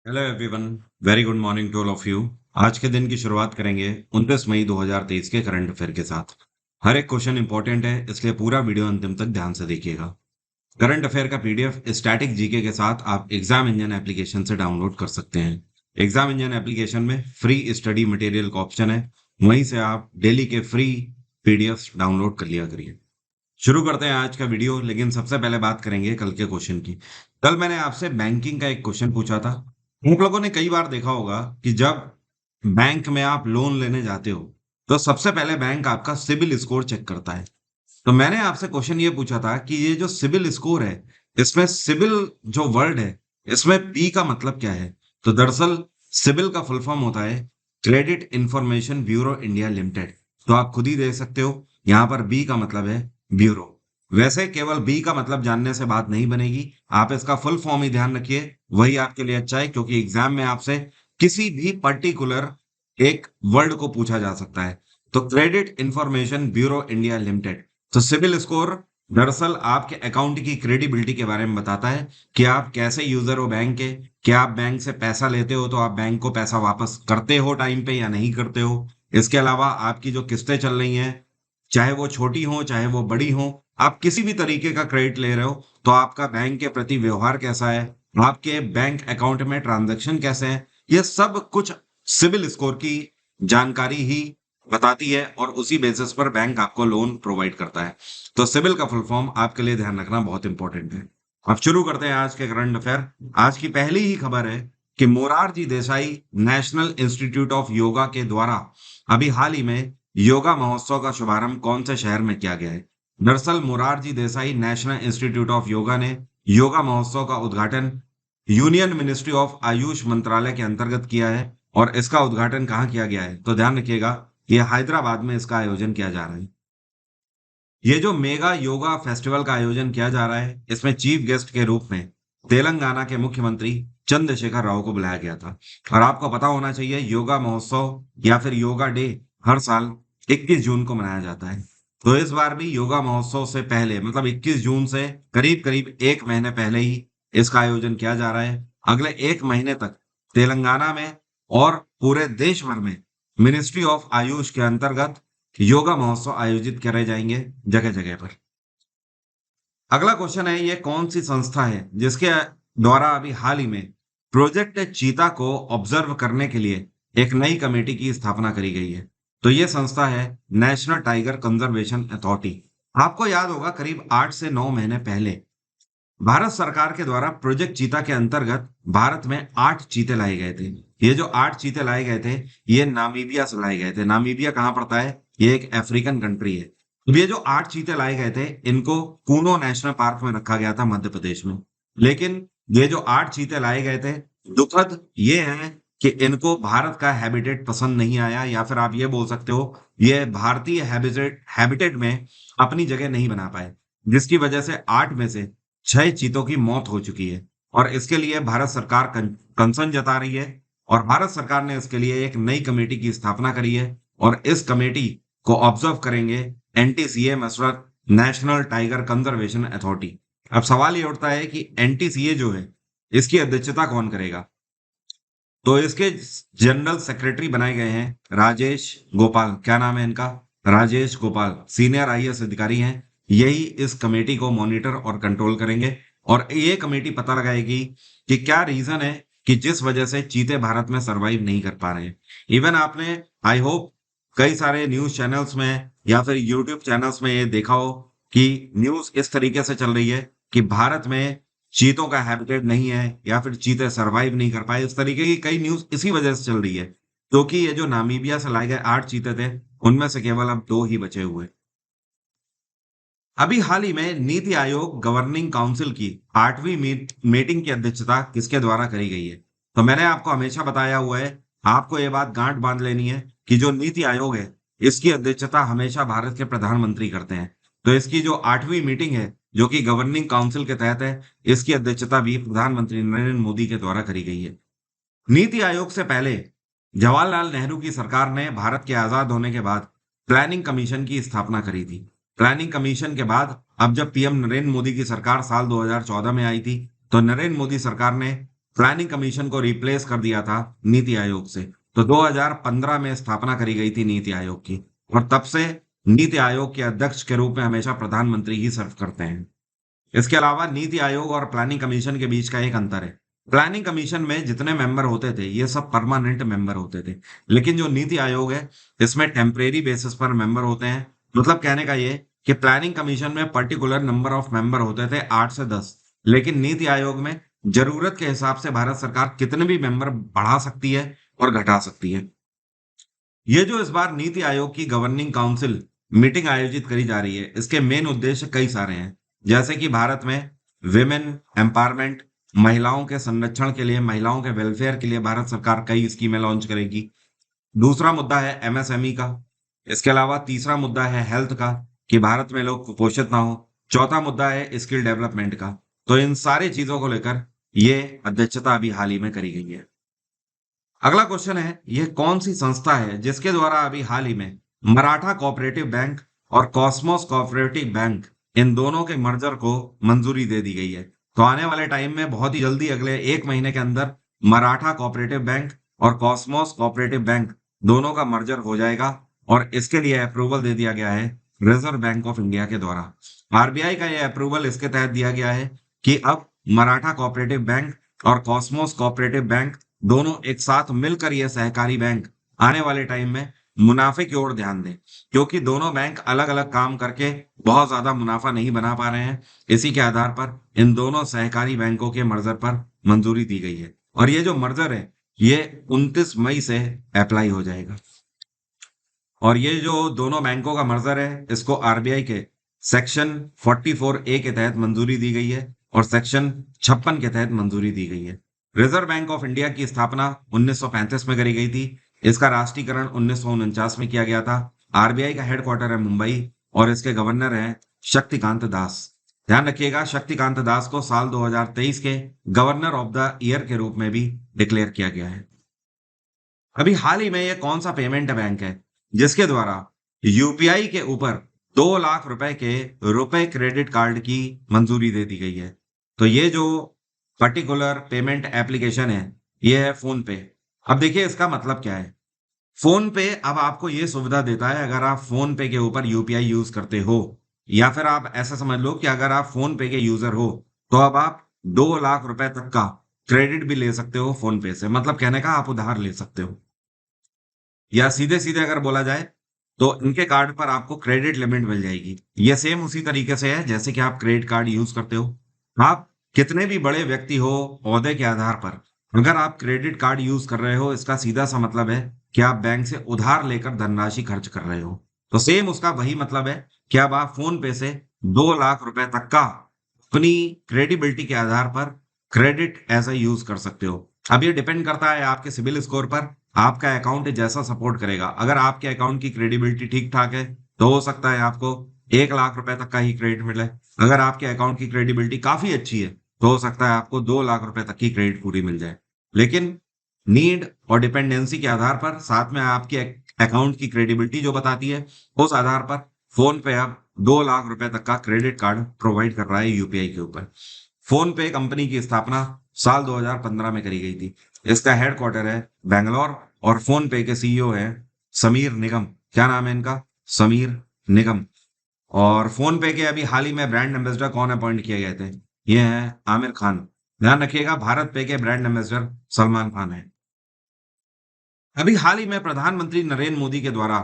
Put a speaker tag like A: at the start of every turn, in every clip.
A: Hello everyone. Very good morning to all of you. आज के दिन की शुरुआत करेंगे 29 मई 2023 के करंट अफेयर के साथ। हर एक क्वेश्चन इंपॉर्टेंट है, इसलिए पूरा वीडियो अंतिम तक ध्यान से देखिएगा। करंट अफेयर का पीडीएफ स्टैटिक जीके के साथ आप एग्जाम इंजन एप्लीकेशन से डाउनलोड कर सकते हैं। एग्जाम इंजन एप्लीकेशन में फ्री स्टडी मटेरियल का ऑप्शन है, वहीं से आप डेली के फ्री पीडीएफ डाउनलोड कर लिया करिए। शुरू करते हैं आज का वीडियो, लेकिन सबसे पहले बात करेंगे कल के क्वेश्चन की। कल मैंने आपसे बैंकिंग का एक क्वेश्चन पूछा था। आप लोगों ने कई बार देखा होगा कि जब बैंक में आप लोन लेने जाते हो, तो सबसे पहले बैंक आपका सिबिल स्कोर चेक करता है। तो मैंने आपसे क्वेश्चन ये पूछा था कि ये जो सिबिल स्कोर है, इसमें सिबिल जो वर्ड है, इसमें पी का मतलब क्या है? तो दरअसल सिबिल का फुल फॉर्म होता है credit information bureau India limited. तो आप खुद ही देख सकते हो, यहाँ पर बी का मतलब है ब्यूरो। वैसे केवल बी का मतलब जानने से बात नहीं बनेगी, आप इसका फुल फॉर्म ही ध्यान रखिए, वही आपके लिए अच्छा है, क्योंकि एग्जाम में आपसे किसी भी पर्टिकुलर एक वर्ड को पूछा जा सकता है। तो credit information bureau India limited. तो सिबिल स्कोर दरअसल आपके अकाउंट की क्रेडिबिलिटी के बारे में बताता है कि आप कैसे यूजर हो बैंक के। क्या आप बैंक से पैसा लेते हो तो आप बैंक को पैसा वापस करते हो टाइम पे या नहीं करते हो? इसके अलावा आपकी जो किस्तें चल रही हैं, चाहे वो छोटी हो चाहे वो बड़ी हो, आप किसी भी तरीके का क्रेडिट ले रहे हो, तो आपका बैंक के प्रति व्यवहार कैसा है, आपके बैंक अकाउंट में ट्रांजैक्शन कैसे हैं, ये सब कुछ सिबिल स्कोर की जानकारी ही बताती है, और उसी बेसिस पर बैंक आपको लोन प्रोवाइड करता है। तो सिबिल का फुल फॉर्म आपके लिए ध्यान रखना बहुत इंपॉर्टेंट है। अब शुरू करते हैं आज के करंट अफेयर। आज की पहली ही खबर है कि Morarji Desai national institute of yoga के द्वारा अभी हाल ही में योगा महोत्सव का शुभारंभ कौन से शहर में किया गया है? दरअसल Morarji Desai national institute of yoga ने योगा महोत्सव का उद्घाटन यूनियन मिनिस्ट्री ऑफ आयुष मंत्रालय के अंतर्गत किया है। और इसका उद्घाटन कहाँ किया गया है? तो ध्यान रखिएगा, यह हैदराबाद में इसका आयोजन किया जा रहा है। ये जो मेगा योगा फेस्टिवल का आयोजन किया जा रहा है, इसमें चीफ गेस्ट के रूप में तेलंगाना के मुख्यमंत्री चंद्रशेखर राव को बुलाया गया था। और आपको पता होना चाहिए, योगा महोत्सव या फिर योगा डे हर साल 21 जून को मनाया जाता है। तो इस बार भी योगा महोत्सव से पहले, मतलब 21 जून से करीब करीब एक महीने पहले ही इसका आयोजन किया जा रहा है। अगले एक महीने तक तेलंगाना में और पूरे देश भर में मिनिस्ट्री ऑफ आयुष के अंतर्गत योगा महोत्सव आयोजित करे जाएंगे जगह जगह पर। अगला क्वेश्चन है, ये कौन सी संस्था है जिसके द्वारा अभी हाल ही में प्रोजेक्ट चीता को ऑब्जर्व करने के लिए एक नई कमेटी की स्थापना करी गई है? तो ये संस्था है नेशनल टाइगर कंजर्वेशन अथॉरिटी। आपको याद होगा, करीब 8 से 9 महीने पहले भारत सरकार के द्वारा प्रोजेक्ट चीता के अंतर्गत भारत में 8 चीते लाए गए थे। ये जो 8 चीते लाए गए थे, ये नामीबिया से लाए गए थे। नामीबिया कहाँ पड़ता है? ये एक अफ्रीकन कंट्री है। तो ये जो 8 चीते लाए गए थे, इनको कूनो नेशनल पार्क में रखा गया था मध्य प्रदेश में। लेकिन ये जो 8 चीते लाए गए थे, दुखद ये है कि इनको भारत का हैबिटेट पसंद नहीं आया, या फिर आप ये बोल सकते हो, ये भारतीय हैबिटेट में अपनी जगह नहीं बना पाए, जिसकी वजह से 8 में से 6 चीतों की मौत हो चुकी है। और इसके लिए भारत सरकार कंसर्न जता रही है, और भारत सरकार ने इसके लिए एक नई कमेटी की स्थापना करी है। और इस कमेटी को ऑब्जर्व करेंगे एनटीसीए मसरत, नेशनल टाइगर कंजर्वेशन अथॉरिटी। अब सवाल ये उठता है कि एनटीसीए जो है, इसकी अध्यक्षता कौन करेगा? तो इसके जनरल सेक्रेटरी बनाए गए हैं राजेश गोपाल। क्या नाम है इनका? राजेश गोपाल सीनियर आईएएस अधिकारी हैं। यही इस कमेटी को मॉनिटर और कंट्रोल करेंगे, और ये कमेटी पता लगाएगी कि क्या रीजन है कि जिस वजह से चीते भारत में सरवाइव नहीं कर पा रहे हैं। इवन आपने, आई होप, कई सारे न्यूज चैनल्स में या फिर यूट्यूब चैनल्स में ये देखा हो कि न्यूज इस तरीके से चल रही है कि भारत में चीतों का हैबिटेट नहीं है, या फिर चीते सरवाइव नहीं कर पाए। इस तरीके की कई न्यूज इसी वजह से चल रही है, क्योंकि ये जो नामीबिया से लाए गए 8 चीते थे, उनमें से केवल अब 2 ही बचे हुए। अभी हाल ही में नीति आयोग गवर्निंग काउंसिल की 8वीं मीटिंग की अध्यक्षता किसके द्वारा करी गई है? तो मैंने आपको हमेशा बताया हुआ है, आपको ये बात गांठ बांध लेनी है कि जो नीति आयोग है, इसकी अध्यक्षता हमेशा भारत के प्रधानमंत्री करते हैं। तो इसकी जो 8वीं मीटिंग है, जो कि गवर्निंग काउंसिल के तहत है, इसकी अध्यक्षता भी प्रधानमंत्री नरेंद्र मोदी के द्वारा करी गई है। नीति आयोग से पहले जवाहरलाल नेहरू की सरकार ने भारत के आजाद होने के बाद प्लानिंग कमीशन की स्थापना करी थी। प्लानिंग कमीशन के बाद अब जब पीएम नरेंद्र मोदी की सरकार साल 2014 में आई थी, तो नरेंद्र मोदी सरकार ने प्लानिंग कमीशन को रिप्लेस कर दिया था नीति आयोग से। तो 2015 में स्थापना करी गई थी नीति आयोग की, और तब से नीति आयोग के अध्यक्ष के रूप में हमेशा प्रधानमंत्री ही सर्व करते हैं। इसके अलावा नीति आयोग और प्लानिंग कमीशन के बीच का एक अंतर है। प्लानिंग कमीशन में जितने मेंबर होते थे ये सब परमानेंट मेंबर होते थे, लेकिन जो नीति आयोग है इसमें टेम्परेरी बेसिस पर मेंबर होते हैं। मतलब कहने का ये कि प्लानिंग कमीशन में पर्टिकुलर नंबर ऑफ मेंबर होते थे 8 से 10, लेकिन नीति आयोग में जरूरत के हिसाब से भारत सरकार कितने भी मेंबर बढ़ा सकती है और घटा सकती है। ये जो इस बार नीति आयोग की गवर्निंग काउंसिल मीटिंग आयोजित करी जा रही है, इसके मेन उद्देश्य कई सारे हैं। जैसे कि भारत में विमेन एम्पावरमेंट, महिलाओं के संरक्षण के लिए, महिलाओं के वेलफेयर के लिए भारत सरकार कई स्कीमें लॉन्च करेगी। दूसरा मुद्दा है एमएसएमई का। इसके अलावा तीसरा मुद्दा है हेल्थ का, कि भारत में लोग कुपोषित ना हो। चौथा मुद्दा है स्किल डेवलपमेंट का। तो इन सारी चीजों को लेकर ये अध्यक्षता अभी हाल ही में करी गई है। अगला क्वेश्चन है, यह कौन सी संस्था है जिसके द्वारा अभी हाल ही में मराठा कोऑपरेटिव बैंक और कॉस्मोस कोऑपरेटिव बैंक, इन दोनों के मर्जर को मंजूरी दे दी गई है। तो आने वाले टाइम में बहुत ही जल्दी, अगले 1 महीने के अंदर, मराठा कोऑपरेटिव बैंक और कॉस्मोस कोऑपरेटिव बैंक दोनों का मर्जर हो जाएगा, और इसके लिए अप्रूवल दे दिया गया है रिजर्व बैंक ऑफ इंडिया के द्वारा। आरबीआई का यह अप्रूवल इसके तहत दिया गया है कि अब मराठा कोऑपरेटिव बैंक और कॉस्मोस कोऑपरेटिव बैंक दोनों एक साथ मिलकर यह सहकारी बैंक आने वाले टाइम में मुनाफे की ओर ध्यान दें, क्योंकि दोनों बैंक अलग अलग काम करके बहुत ज्यादा मुनाफा नहीं बना पा रहे हैं। इसी के आधार पर इन दोनों सहकारी बैंकों के मर्जर पर मंजूरी दी गई है, और ये जो मर्जर है ये 29 मई से अप्लाई हो जाएगा। और ये जो दोनों बैंकों का मर्जर है इसको आरबीआई के सेक्शन 44A के तहत मंजूरी दी गई है और सेक्शन 56 के तहत मंजूरी दी गई है। रिजर्व बैंक ऑफ इंडिया की स्थापना 1935 में करी गई थी। इसका राष्ट्रीयकरण 1949 में किया गया था। आरबीआई का हेडक्वार्टर है मुंबई, और इसके गवर्नर हैं शक्तिकांत दास। ध्यान रखिएगा, शक्तिकांत दास को साल 2023 के गवर्नर ऑफ द ईयर के रूप में भी डिक्लेयर किया गया है। अभी हाल ही में ये कौन सा पेमेंट बैंक है जिसके द्वारा यूपीआई के ऊपर 2 लाख रुपए के रुपए क्रेडिट कार्ड की मंजूरी दे दी गई है? तो ये जो पर्टिकुलर पेमेंट एप्लीकेशन है ये है फोन पे। अब देखिए इसका मतलब क्या है। फोन पे अब आपको ये सुविधा देता है, अगर आप फोन पे के ऊपर यूपीआई यूज करते हो, या फिर आप ऐसा समझ लो कि अगर आप फोन पे के यूजर हो, तो अब आप 2 लाख रुपए तक का क्रेडिट भी ले सकते हो फोन पे से। मतलब कहने का आप उधार ले सकते हो, या सीधे सीधे अगर बोला जाए तो इनके कार्ड पर आपको क्रेडिट लिमिट मिल जाएगी। ये सेम उसी तरीके से है जैसे कि आप क्रेडिट कार्ड यूज करते हो। आप कितने भी बड़े व्यक्ति हो, ओहदे के आधार पर अगर आप क्रेडिट कार्ड यूज कर रहे हो, इसका सीधा सा मतलब है कि आप बैंक से उधार लेकर धनराशि खर्च कर रहे हो। तो सेम उसका वही मतलब है कि अब आप फोन पे से 2 लाख रुपए तक का अपनी क्रेडिबिलिटी के आधार पर क्रेडिट ऐसा यूज कर सकते हो। अब ये डिपेंड करता है आपके सिबिल स्कोर पर, आपका अकाउंट जैसा सपोर्ट करेगा। अगर आपके अकाउंट की क्रेडिबिलिटी ठीक ठाक है तो हो सकता है आपको 1 लाख रुपए तक का ही क्रेडिट मिले। अगर आपके अकाउंट की क्रेडिबिलिटी काफी अच्छी है तो हो सकता है आपको 2 लाख रुपए तक की क्रेडिट पूरी मिल जाए। लेकिन नीड और डिपेंडेंसी के आधार पर, साथ में आपके अकाउंट की क्रेडिबिलिटी जो बताती है, उस आधार पर फोन पे अब 2 लाख रुपए तक का क्रेडिट कार्ड प्रोवाइड कर रहा है यूपीआई के ऊपर। फोन पे कंपनी की स्थापना साल 2015 में करी गई थी। इसका हेडक्वार्टर है बैंगलोर, और फोन पे के सीईओ है समीर निगम। क्या नाम है इनका? समीर निगम। और फोन पे के अभी हाल ही में ब्रांड एम्बेसडर कौन अपॉइंट किए गए थे? ये है आमिर खान। ध्यान रखिएगा, भारत पे के ब्रांड एम्बेसडर सलमान खान है। अभी हाल ही में प्रधानमंत्री नरेंद्र मोदी के द्वारा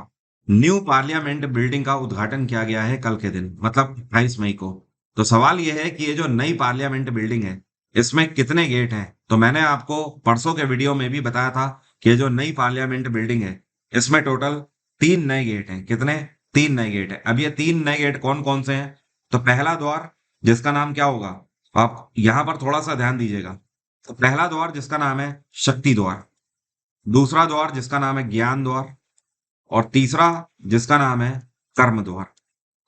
A: न्यू पार्लियामेंट बिल्डिंग का उद्घाटन किया गया है कल के दिन, मतलब 28 मई को। तो सवाल यह है कि ये जो नई पार्लियामेंट बिल्डिंग है इसमें कितने गेट हैं? तो मैंने आपको परसों के वीडियो में भी बताया था कि ये जो नई पार्लियामेंट बिल्डिंग है इसमें टोटल 3 नए गेट हैं। कितने? 3 नए गेट हैं। अब ये 3 नए गेट कौन कौन से हैं? तो पहला द्वार, जिसका नाम क्या होगा, आप यहां पर थोड़ा सा ध्यान दीजिएगा। तो पहला द्वार जिसका नाम है शक्ति द्वार, दूसरा द्वार जिसका नाम है ज्ञान द्वार, और तीसरा जिसका नाम है कर्म द्वार।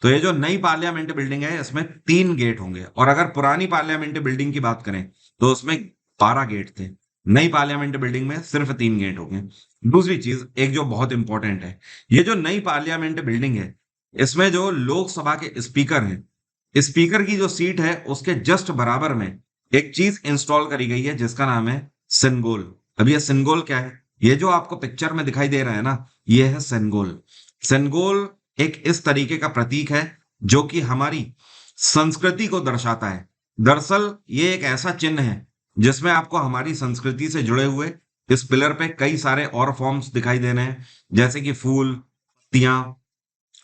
A: तो ये जो नई पार्लियामेंट बिल्डिंग है इसमें 3 गेट होंगे, और अगर पुरानी पार्लियामेंट बिल्डिंग की बात करें तो उसमें 12 गेट थे। नई पार्लियामेंट बिल्डिंग में सिर्फ 3 गेट होंगे। दूसरी चीज एक जो बहुत इंपॉर्टेंट है, ये जो नई पार्लियामेंट बिल्डिंग है इसमें जो लोकसभा के स्पीकर हैं, स्पीकर की जो सीट है उसके जस्ट बराबर में एक चीज इंस्टॉल करी गई है जिसका नाम है सेनगोल। अब ये सेनगोल क्या है? ये जो आपको पिक्चर में दिखाई दे रहा है ना, ये है सेनगोल। सेनगोल एक इस तरीके का प्रतीक है जो कि हमारी संस्कृति को दर्शाता है। दरअसल ये एक ऐसा चिन्ह है जिसमें आपको हमारी संस्कृति से जुड़े हुए इस पिलर पे कई सारे और फॉर्म्स दिखाई दे रहे हैं, जैसे कि फूल, पत्तियां,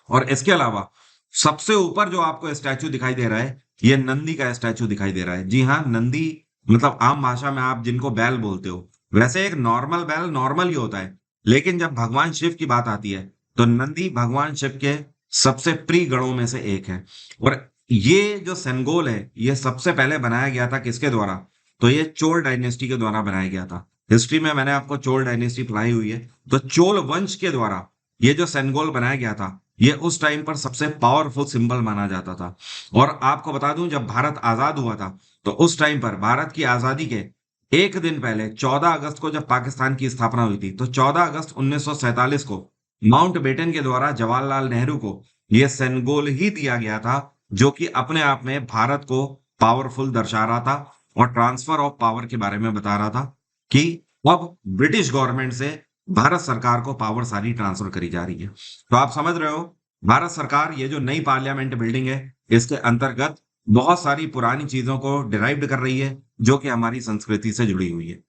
A: और इसके अलावा सबसे ऊपर जो आपको स्टैचू दिखाई दे रहा है, ये नंदी का स्टैचू दिखाई दे रहा है। जी हाँ, नंदी मतलब आम भाषा में आप जिनको बैल बोलते हो, वैसे एक नॉर्मल बैल नॉर्मल ही होता है, लेकिन जब भगवान शिव की बात आती है तो नंदी भगवान शिव के सबसे प्रिय गणों में से एक है। और ये जो सेनगोल है, ये सबसे पहले बनाया गया था किसके द्वारा? तो ये चोल डायनेस्टी के द्वारा बनाया गया था। हिस्ट्री में मैंने आपको चोल डायनेस्टी पढ़ाई हुई है। तो चोल वंश के द्वारा ये जो सेनगोल बनाया गया था, ये उस टाइम पर सबसे पावरफुल सिंबल माना जाता था। और आपको बता दूं, जब भारत आजाद हुआ था तो उस टाइम पर भारत की आजादी के एक दिन पहले 14 अगस्त को जब पाकिस्तान की स्थापना हुई थी, तो 14 अगस्त 1947 को माउंट बेटन के द्वारा जवाहरलाल नेहरू को यह सेनगोल ही दिया गया था, जो कि अपने आप में भारत को पावरफुल दर्शा रहा था और ट्रांसफर ऑफ पावर के बारे में बता रहा था कि अब ब्रिटिश गवर्नमेंट से भारत सरकार को पावर सारी ट्रांसफर करी जा रही है। तो आप समझ रहे हो, भारत सरकार ये जो नई पार्लियामेंट बिल्डिंग है, इसके अंतर्गत बहुत सारी पुरानी चीजों को डिराइव्ड कर रही है जो कि हमारी संस्कृति से जुड़ी हुई है।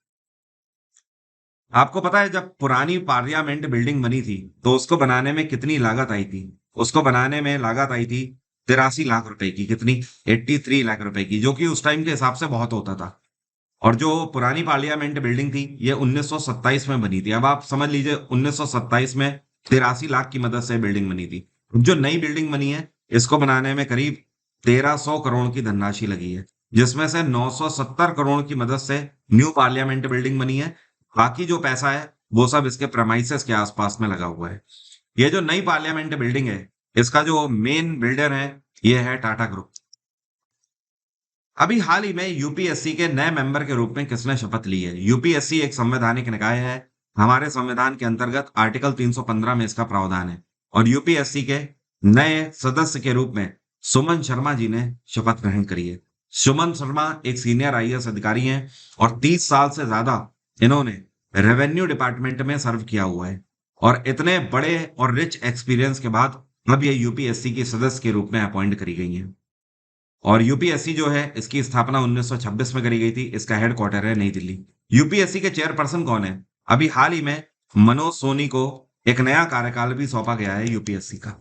A: आपको पता है जब पुरानी पार्लियामेंट बिल्डिंग बनी थी तो उसको बनाने में कितनी लागत आई थी? उसको बनाने में लागत आई थी 83 लाख रुपए की। कितनी? 83 लाख रुपए की, जो कि उस टाइम के हिसाब से बहुत होता था। और जो पुरानी पार्लियामेंट बिल्डिंग थी, ये 1927 में बनी थी। अब आप समझ लीजिए 1927 में 83 लाख की मदद से बिल्डिंग बनी थी। जो नई बिल्डिंग बनी है, इसको बनाने में करीब 1300 करोड़ की धनराशि लगी है, जिसमें से 970 करोड़ की मदद से न्यू पार्लियामेंट बिल्डिंग बनी है। बाकी जो पैसा है वो सब इसके प्रेमाइसेस के आसपास में लगा हुआ है। ये जो नई पार्लियामेंट बिल्डिंग है, इसका जो मेन बिल्डर है, ये है टाटा ग्रुप। अभी हाल ही में यूपीएससी के नए मेंबर के रूप में किसने शपथ ली है? यूपीएससी एक संवैधानिक निकाय है। हमारे संविधान के अंतर्गत आर्टिकल 315 में इसका प्रावधान है। और यूपीएससी के नए सदस्य के रूप में सुमन शर्मा जी ने शपथ ग्रहण करी है। सुमन शर्मा एक सीनियर आईएएस अधिकारी हैं और 30 साल से ज्यादा इन्होंने रेवेन्यू डिपार्टमेंट में सर्व किया हुआ है। और इतने बड़े और रिच एक्सपीरियंस के बाद अब ये यूपीएससी की सदस्य के रूप में अपॉइंट करी गई हैं। और यूपीएससी जो है, इसकी स्थापना 1926 में करी गई थी। इसका हेडक्वार्टर है नई दिल्ली। यूपीएससी के चेयरपर्सन कौन है? अभी हाल ही में मनोज सोनी को एक नया कार्यकाल भी सौंपा गया है यूपीएससी का।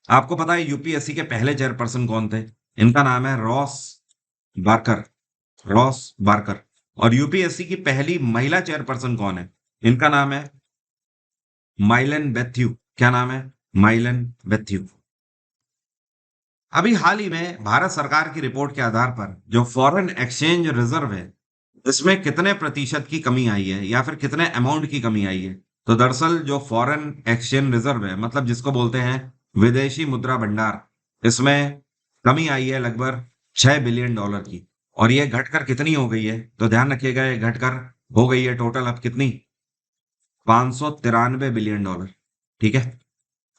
A: आपको पता है यूपीएससी के पहले चेयरपर्सन कौन थे? इनका नाम है रॉस बार्कर। Ross Barker. और यूपीएससी की पहली महिला चेयरपर्सन कौन है? इनका नाम है माइलन बेथ्यू। क्या नाम है? माइलन बेथ्यू। अभी हाल ही में भारत सरकार की रिपोर्ट के आधार पर जो फॉरेन एक्सचेंज रिजर्व है, इसमें कितने प्रतिशत की कमी आई है या फिर कितने अमाउंट की कमी आई है? तो दरअसल जो फॉरेन एक्सचेंज रिजर्व है, मतलब जिसको बोलते हैं विदेशी मुद्रा भंडार, इसमें कमी आई है लगभग 6 बिलियन डॉलर की। और ये घटकर कितनी हो गई है? तो ध्यान रखिएगा, ये घटकर हो गई है टोटल अब कितनी? 593 बिलियन डॉलर। ठीक है।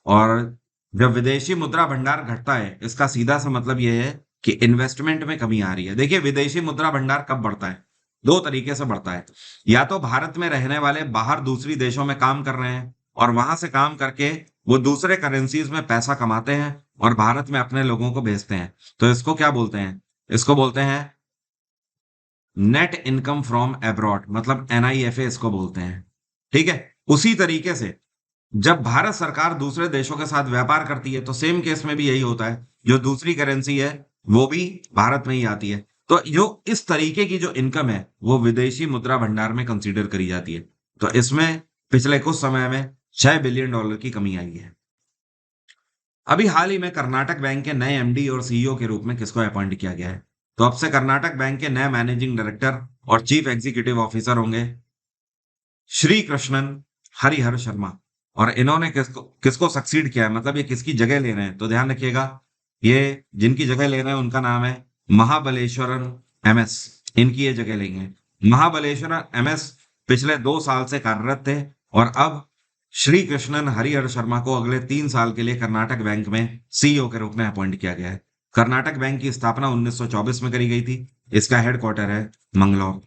A: और जब विदेशी मुद्रा भंडार घटता है, इसका सीधा सा मतलब यह है कि इन्वेस्टमेंट में कमी आ रही है। देखिए, विदेशी मुद्रा भंडार कब बढ़ता है? दो तरीके से बढ़ता है। या तो भारत में रहने वाले बाहर दूसरी देशों में काम कर रहे हैं और वहां से काम करके वो दूसरे करेंसीज में पैसा कमाते हैं और भारत में अपने लोगों को भेजते हैं। तो इसको क्या बोलते हैं? इसको बोलते हैं नेट इनकम फ्रॉम अब्रॉड, मतलब एनआईएफए इसको बोलते हैं। ठीक है। उसी तरीके से जब भारत सरकार दूसरे देशों के साथ व्यापार करती है, तो सेम केस में भी यही होता है। जो दूसरी करेंसी है वो भी भारत में ही आती है। तो जो इस तरीके की जो इनकम है, वो विदेशी मुद्रा भंडार में कंसीडर करी जाती है। तो इसमें पिछले कुछ समय में 6 बिलियन डॉलर की कमी आई है। अभी हाल ही में कर्नाटक बैंक के नए एमडी और सीईओ के रूप में किसको अपॉइंट किया गया है? तो अब से कर्नाटक बैंक के नए मैनेजिंग डायरेक्टर और चीफ एग्जीक्यूटिव ऑफिसर होंगे श्री कृष्णन हरिहर शर्मा। और इन्होंने किसको किसको सक्सीड किया है, मतलब ये किसकी जगह ले रहे हैं? तो ध्यान रखिएगा, ये जिनकी जगह ले रहे हैं उनका नाम है महाबलेश्वरन एमएस। इनकी ये जगह लेंगे। महाबलेश्वरन एमएस पिछले 2 साल से कार्यरत थे और अब श्री कृष्णन हरिहर शर्मा को अगले 3 साल के लिए कर्नाटक बैंक में सीईओ के रूप में अपॉइंट किया गया है। कर्नाटक बैंक की स्थापना 1924 में करी गई थी। इसका हेडक्वार्टर है मंगलौर।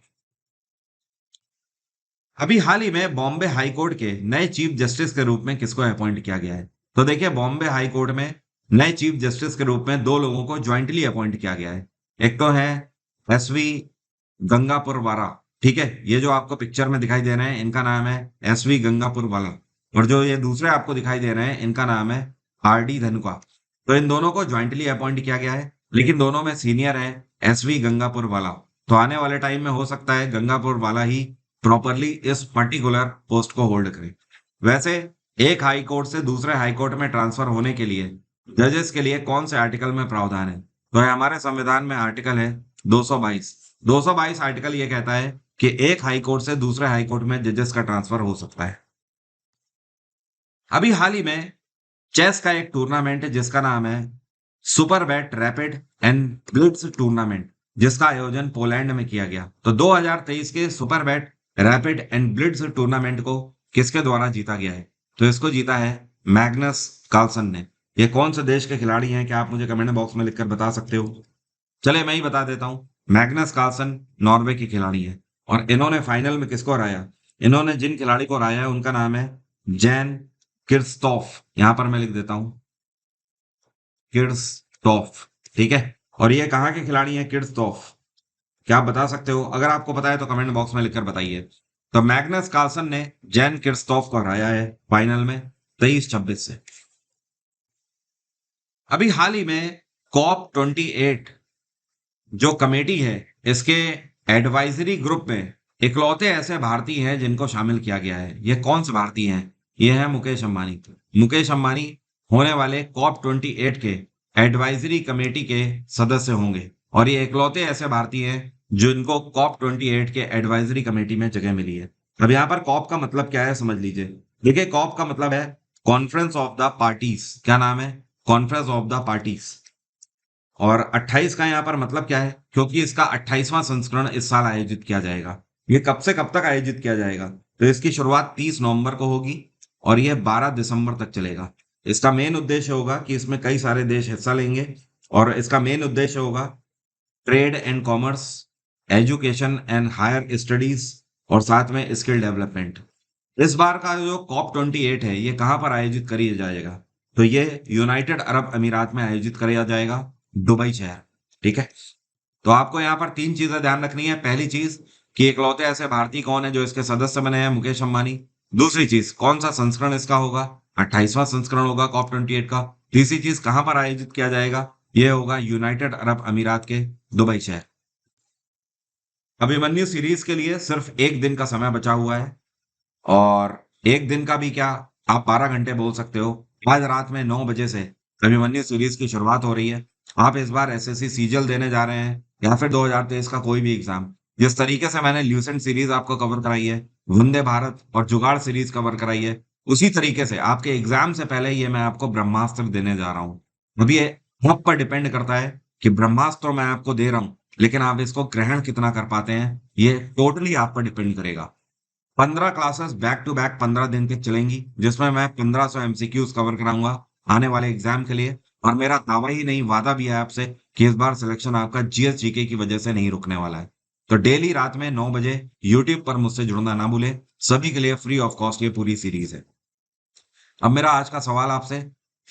A: अभी हाल ही में बॉम्बे हाई कोर्ट के नए चीफ जस्टिस के रूप में किसको अपॉइंट किया गया है? तो देखिए, बॉम्बे हाई कोर्ट में नए चीफ जस्टिस के रूप में दो लोगों को ज्वाइंटली अपॉइंट किया गया है। एक तो है एसवी गंगापुर वाला। ठीक है, ये जो आपको पिक्चर में दिखाई दे रहे हैं इनका नाम है एसवी गंगापुर वाला। और जो ये दूसरे आपको दिखाई दे रहे हैं इनका नाम है आर डी धनुका। तो इन दोनों को ज्वाइंटली अपॉइंट किया गया है, लेकिन दोनों में सीनियर है एसवी गंगापुर वाला। तो आने वाले टाइम में हो सकता है गंगापुर वाला ही प्रॉपरली इस पर्टिकुलर पोस्ट को होल्ड करे। वैसे एक हाई कोर्ट से दूसरे हाई कोर्ट में ट्रांसफर होने के लिए जजेस के लिए कौन से आर्टिकल में प्रावधान है? तो ये हमारे संविधान में आर्टिकल है 222। 222 आर्टिकल ये कहता है कि एक हाई कोर्ट से दूसरे हाई कोर्ट में जजेस का ट्रांसफर हो सकता है। अभी हाल ही में चेस का एक टूर्नामेंट है जिसका नाम है super bat rapid and blitz tournament, जिसका आयोजन पोलैंड में किया गया। तो 2023 के super bat rapid and blitz tournament को किसके द्वारा जीता गया है? तो इसको जीता है मैग्नस कार्लसन ने। ये कौन से देश के खिलाड़ी हैं, क्या आप मुझे कमेंट बॉक्स में लिखकर बता सकते हो? चले मैं ही बता देता हूं। मैग्नस कार्लसन नॉर्वे के खिलाड़ी हैं और इन्होंने फाइनल में किसको हराया? इन्होंने जिन खिलाड़ी को हराया है उनका नाम है जैन किर्स्टोफ। यहां पर मैं लिख देता हूं किर्स्टोफ। ठीक है, और ये कहाँ के खिलाड़ी हैं किर्स्टोफ? क्या आप बता सकते हो? अगर आपको पता है तो कमेंट बॉक्स में लिखकर बताइए। तो मैग्नस कार्लसन ने जैन किर्स्टोफ को हराया है फाइनल में 23-26 से। अभी हाल ही में कॉप 28 जो कमेटी है इसके एडवाइजरी ग्रुप में इकलौते ऐसे भारतीय हैं जिनको शामिल किया गया है। ये कौन से भारतीय हैं? ये है मुकेश अंबानी। मुकेश अंबानी होने वाले कॉप 28 के एडवाइजरी कमेटी के सदस्य होंगे और ये इकलौते ऐसे भारतीय हैं जिनको कॉप 28 के एडवाइजरी कमेटी में जगह मिली है। अब यहाँ पर कॉप का मतलब क्या है समझ लीजिए। देखिए, कॉप का मतलब है कॉन्फ्रेंस ऑफ द पार्टीज। क्या नाम है? Conference of the parties. और 28 का यहाँ पर मतलब क्या है? क्योंकि इसका 28वां संस्करण इस साल आयोजित किया जाएगा। ये कब से कब तक आयोजित किया जाएगा? तो इसकी शुरुआत 30 नवंबर को होगी और यह 12 दिसंबर तक चलेगा। इसका मेन उद्देश्य होगा कि इसमें कई सारे देश हिस्सा लेंगे और इसका मेन उद्देश्य होगा trade and commerce, education and higher studies और साथ में स्किल डेवलपमेंट। इस बार का जो कॉप 28 है ये कहाँ पर आयोजित किया जाएगा? तो ये यूनाइटेड अरब अमीरात में आयोजित किया जाएगा, दुबई शहर। ठीक है, तो आपको यहाँ पर तीन चीजें ध्यान रखनी है। पहली चीज कि इकलौते ऐसे भारतीय कौन है जो इसके सदस्य बने हैं? मुकेश अंबानी। दूसरी चीज, कौन सा संस्करण इसका होगा? 28वां संस्करण होगा कॉप 28 का। तीसरी चीज, कहां पर आयोजित किया जाएगा? यह होगा यूनाइटेड अरब अमीरात के दुबई शहर। अभिमन्यु सीरीज के लिए सिर्फ एक दिन का समय बचा हुआ है और एक दिन का भी क्या, आप 12 घंटे बोल सकते हो। आज रात में 9 बजे से अभिमन्यु सीरीज की शुरुआत हो रही है। आप इस बार एसएससी सीजीएल देने जा रहे हैं या फिर 2023 का कोई भी एग्जाम, जिस तरीके से मैंने ल्यूसेंट सीरीज आपको कवर कराई है, वंदे भारत और जुगाड़ सीरीज कवर कराई है, उसी तरीके से आपके एग्जाम से पहले ये मैं आपको ब्रह्मास्त्र देने जा रहा हूँ। अब ये आप पर डिपेंड करता है कि ब्रह्मास्त्र मैं आपको दे रहा हूँ, लेकिन आप इसको ग्रहण कितना कर पाते हैं ये टोटली आप पर डिपेंड करेगा। 15 क्लासेस बैक टू बैक 15 दिन तक चलेंगी, जिसमें मैं 1500 एमसीक्यूज कवर कराऊंगा आने वाले एग्जाम के लिए। और मेरा दावा ही नहीं, वादा भी है आपसे कि इस बार सिलेक्शन आपका जीएस जीके की वजह से नहीं रुकने वाला है। तो डेली रात में 9 बजे यूट्यूब पर मुझसे जुड़ना ना भूले। सभी के लिए फ्री ऑफ कॉस्ट ये पूरी सीरीज है। अब मेरा आज का सवाल आपसे,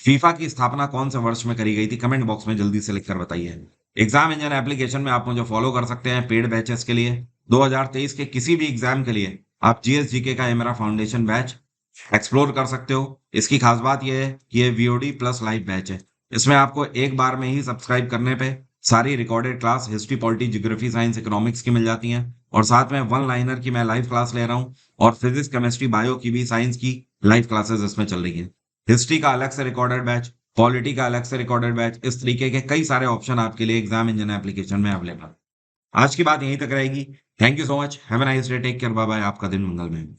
A: फीफा की स्थापना कौन से वर्ष में करी गई थी? कमेंट बॉक्स में जल्दी से लिखकर बताइए। एग्जाम इंजन एप्लीकेशन में आप मुझे फॉलो कर सकते हैं पेड बैचेस के लिए। 2023 के किसी भी एग्जाम के लिए आप जीएस जीके का ये मेरा फाउंडेशन बैच एक्सप्लोर कर सकते हो। इसकी खास बात यह है कि ये वीओडी प्लस लाइव बैच है। इसमें आपको एक बार में ही सब्सक्राइब करने पे सारी recorded class history, polity, geography, science, economics की मिल जाती हैं और साथ में वन लाइनर की मैं लाइव क्लास ले रहा हूँ और फिजिक्स, केमिस्ट्री, बायो की भी, साइंस की लाइव क्लासेस इसमें चल रही हैं। हिस्ट्री का अलग से रिकॉर्डेड बैच, पॉलिटी का अलग से रिकॉर्डेड बैच, इस तरीके के कई सारे ऑप्शन आपके लिए एग्जाम इंजन एप्लीकेशन में अवेलेबल। आज की बात यहीं तक रहेगी। Thank you so much, have a nice day, take care, bye bye, आपका दिन मंगलमय हो।